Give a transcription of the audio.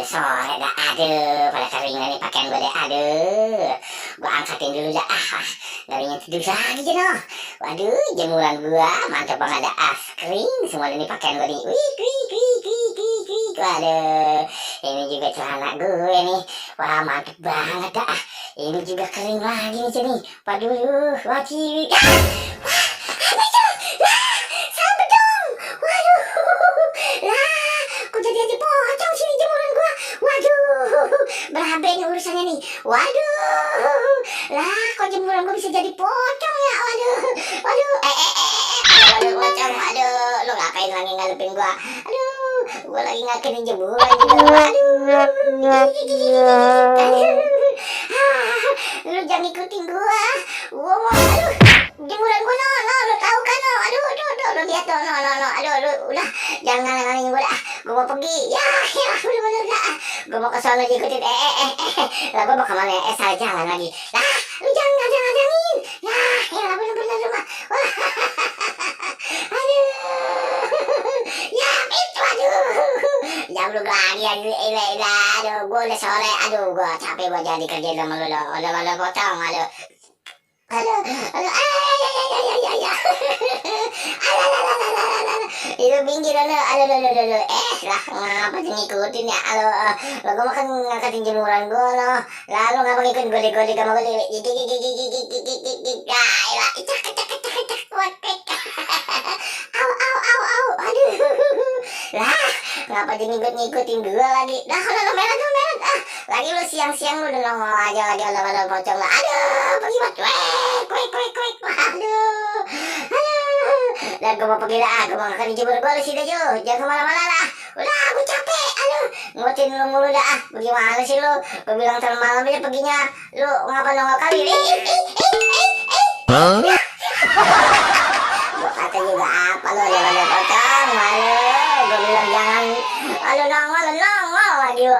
udah sore dah. Aduh, pada kering nih pakaian gue deh. Aduh, gue angkatin dulu dah. Gak ingin tidur lagi noh. Waduh, jemuran gue mantap banget dah. Kering semua nih pakaian gue nih. Wih, wih. Waduh, ini juga celana gue nih. Wah, mantap banget dah. Ini juga kering lagi nih sini. Waduh, wajib. Apa itu? Sampah dong. Waduh. Lah, kok jadi pocong sini jemuran gua. Waduh, berabe nih urusannya nih. Waduh, lah kok jemuran gua bisa jadi pocong ya? Waduh, waduh pocong. Aduh, lo ngapain lagi ngalupin gua? Aduh, gua lagi ngakerin jemuran juga. Aduh, lu jangan ikutin gua. Aduh, jemuran gua no, lo tahu kan no? Aduh, lo lihat no, aduh, lu udah jangan ngalangin gua dah. Gua mau pergi, ya, bener-bener dah. Gua mau ke sana ikutin, lah gua mau kemana ya? Salah jalan lagi. Lah, lu jangan ngajang-ngajangin. Ya, bener-bener lu mah. Aduh, ya itu aduh. Jam lagi, aduh, gua udah sore, aduh, gua capek gua jadi kerja sama lu, udah potong, aduh. Itu pinggir aduh. Lah ngapa ngikutin ya? Lo gue makan ngangkatin jemuran gue loh. Lalu ngapa ngikut gode-gode sama gue? Au. Aduh. Lah, ngapa jadi ngikutin gue lagi? Dah, merah. Lagi lu siang-siang lu udah nongol aja lagi ada pocong lah. Aduh, pergi kuek. Aduh. Dan gue mau pergi dah, gue mau ngangkatin jemur gue lu sih dah Jo. Jangan kemana-mana lah. Udah, gue capek. Aduh, ngutin lu mulu dah. Bagaimana sih lu? Gue bilang terlalu malam aja perginya. Lu ngapa nongol kali? Gue kata juga apa lu ada pocong. Gue bilang jangan. Aduh, nongol lagi lu.